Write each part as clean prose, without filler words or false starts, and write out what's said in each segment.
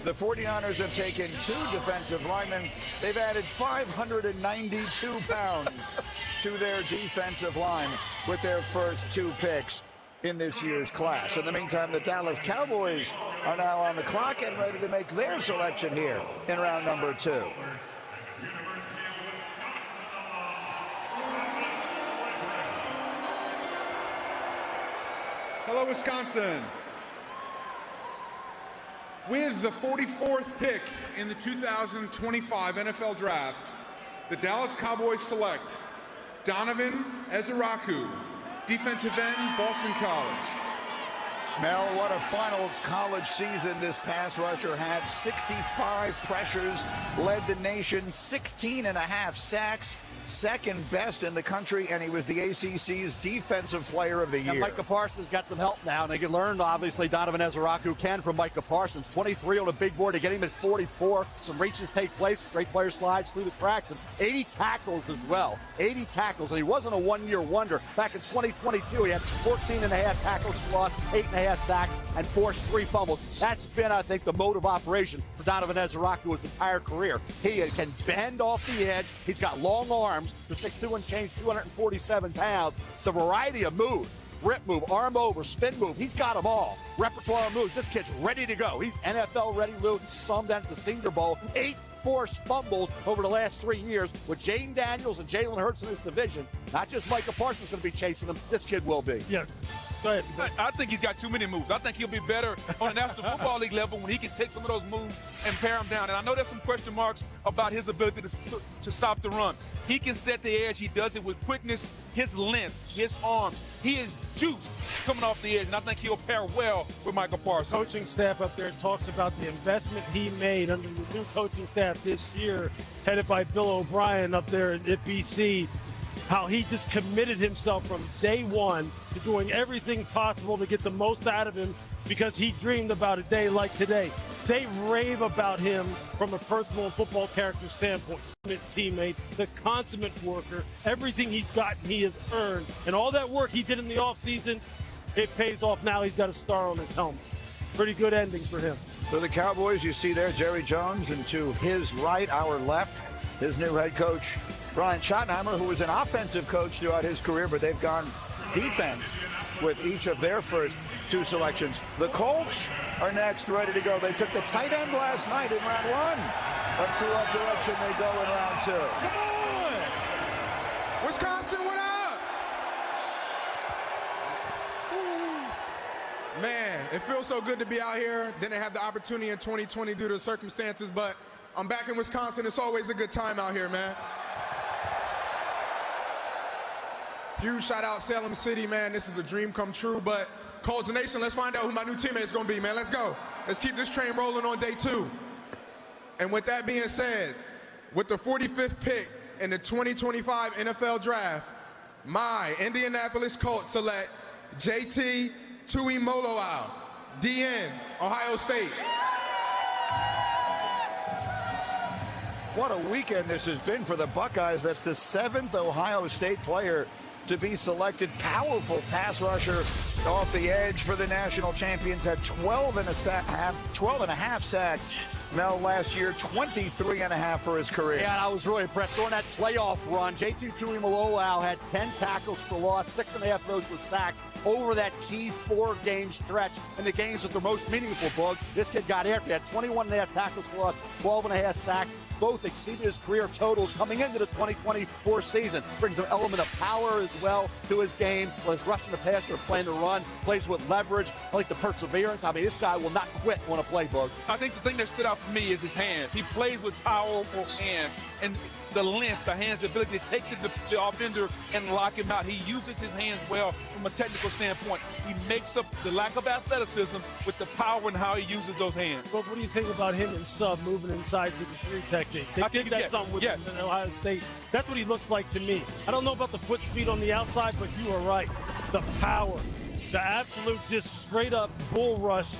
The 49ers have taken 2 defensive linemen. They've added 592 pounds to their defensive line with their first 2 picks in this year's class. In the meantime, the Dallas Cowboys are now on the clock and ready to make their selection here in round number 2. Hello, Wisconsin. With the 44th pick in the 2025 NFL Draft, the Dallas Cowboys select Donovan Ezeiruaku, defensive end, Boston College. Mel, what a final college season this pass rusher had. 65 pressures, led the nation, 16.5 sacks, second best in the country, and he was the ACC's Defensive Player of the Year. And Micah Parsons got some help now, and they can learn, obviously, Donovan Ezeiruaku can from Micah Parsons. 23 on a big board to get him at 44. Some reaches take place. Great player slides through the cracks. And 80 tackles as well. 80 tackles, and he wasn't a one-year wonder. Back in 2022, he had 14.5 tackles for loss, 8.5 sacks, and forced 3 fumbles. That's been, I think, the mode of operation for Donovan Ezeiruaku his entire career. He can bend off the edge. He's got long arms. For 6'2" and change, 247 pounds. The variety of moves, rip move, arm over, spin move, he's got them all. Repertoire of moves. This kid's ready to go. He's NFL ready, Lou. Summed at the Senior Bowl. 8 forced fumbles over the last 3 years with Jayden Daniels and Jalen Hurts in his division. Not just Micah Parsons going to be chasing them. This kid will be. Yeah. Go ahead. I think he's got too many moves. I think he'll be better on the National Football League level when he can take some of those moves and pare them down. And I know there's some question marks about his ability to stop the run. He can set the edge. He does it with quickness, his length, his arms. He is juiced coming off the edge, and I think he'll pair well with Michael Parsons. Coaching staff up there talks about the investment he made under the new coaching staff this year, headed by Bill O'Brien up there at BC. How he just committed himself from day one to doing everything possible to get the most out of him because he dreamed about a day like today. They rave about him from a personal and football character standpoint. Teammate, the consummate worker, everything he's gotten, he has earned. And all that work he did in the offseason, it pays off now. He's got a star on his helmet. Pretty good ending for him. For the Cowboys, you see there Jerry Jones, and to his right, our left, his new head coach, Brian Schottenheimer, who was an offensive coach throughout his career, but they've gone defense with each of their first 2 selections. The Colts are next, ready to go. They took the tight end last night in round 1. Let's see what direction they go in round 2. Come on! Wisconsin, what up? Man, it feels so good to be out here. Didn't have the opportunity in 2020 due to circumstances, but I'm back in Wisconsin. It's always a good time out here, man. Huge shout out Salem City, man. This is a dream come true. But Colts Nation, let's find out who my new teammate is going to be, man. Let's go. Let's keep this train rolling on day 2. And with that being said, with the 45th pick in the 2025 NFL Draft, my Indianapolis Colts select JT Tuimoloau, DN, Ohio State. What a weekend this has been for the Buckeyes. That's the 7th Ohio State player to be selected. Powerful pass rusher off the edge for the national champions. Had 12.5 sacks. Mel last year, 23.5 for his career. Yeah, and I was really impressed. During that playoff run, JT Tuimoloau had 10 tackles for loss, 6.5 of those were sacks over that key 4-game stretch in the games that were most meaningful, Bug. This kid got after. He had 21.5 tackles for loss, 12.5 sacks. Both exceeded his career totals coming into the 2024 season. Brings an element of power as well to his game. Whether it's rushing the passer or playing the run, plays with leverage. I like the perseverance. I mean, this guy will not quit on a playbook. I think the thing that stood out for me is his hands. He plays with powerful hands and the length, the hands, the ability to take the offender and lock him out. He uses his hands well from a technical standpoint. He makes up the lack of athleticism with the power and how he uses those hands. Well, what do you think about him in sub moving inside to the 3 technique? They did that something with him in Ohio State. That's what he looks like to me. I don't know about the foot speed on the outside, but you are right. The power, the absolute just straight up bull rush,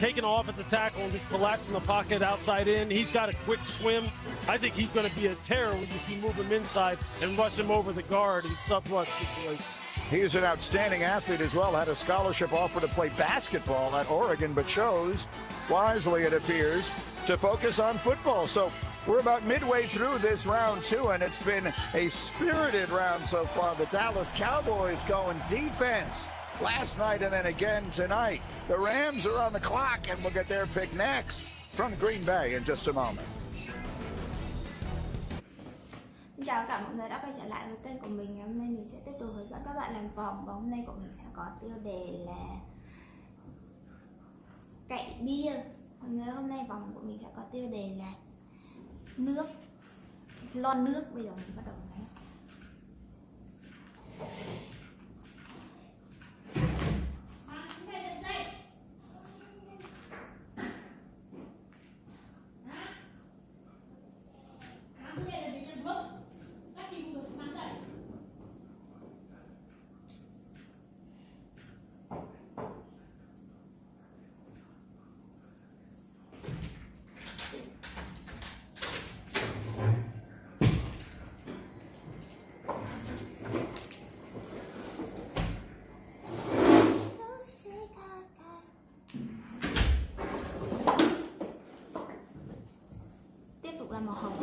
taking off at the tackle and just collapsing the pocket outside in. He's got a quick swim. I think he's going to be a terror if you move him inside and rush him over the guard in sub-rush situations. He's an outstanding athlete as well. Had a scholarship offer to play basketball at Oregon, but chose, wisely it appears, to focus on football. So we're about midway through this round 2, and it's been a spirited round so far. The Dallas Cowboys going defense last night and then again tonight. The Rams are on the clock, and we'll get their pick next from Green Bay in just a moment. Xin chào tất cả mọi người đã quay trở lại với kênh của mình. Hôm nay mình sẽ tiếp tục hướng dẫn các bạn làm vòng, và hôm nay của mình sẽ có tiêu đề là cậy bia. Mọi người, hôm nay vòng của mình sẽ có tiêu đề là nước, lon nước. Bây giờ mình bắt đầu này. Là màu hồng.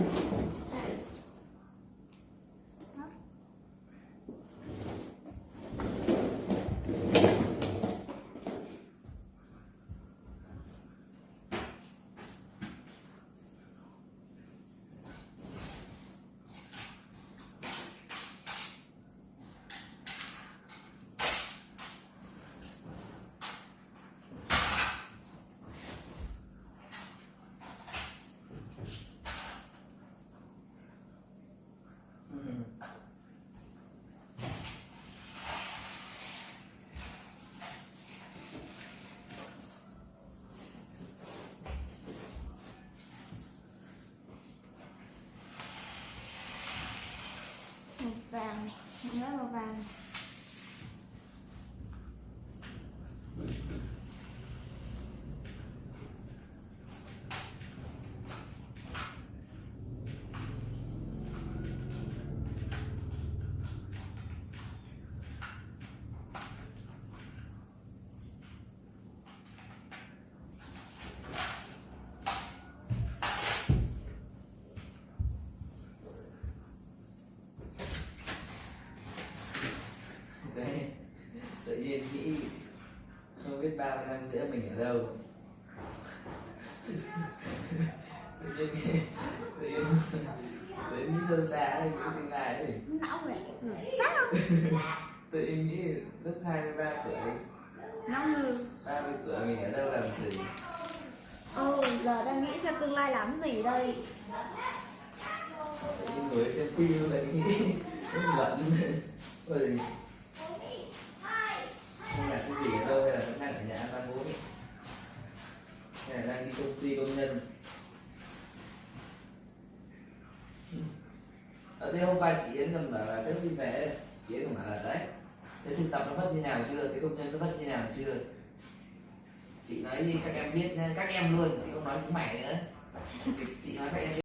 Màu vàng này, màu vàng này. Đấy, tự nhiên nghĩ không biết 30 năm nữa mình ở đâu. tự nhiên nghĩ sâu xa cái tương lai ấy. Não vậy? Sao không? Tự nhiên nghĩ lúc 23 tuổi, 50, 30 tuổi mình ở đâu làm gì. Giờ đang nghĩ xem tương lai làm gì đây. Tự nhiên ngồi xem phim lại nghĩ bận rồi. Không làm cái gì ở đâu, hay là vẫn đang ở nhà ăn ăn uống, hay là đang đi công ty công nhân. Thế hôm qua chị Yến còn bảo là trước khi về, chị Yến còn bảo là đấy, thế thực tập nó vất như nào chưa, thế công nhân nó vất như nào chưa. Chị nói các em biết, các em luôn, chị không nói chúng mày nữa. Chị nói các em biết.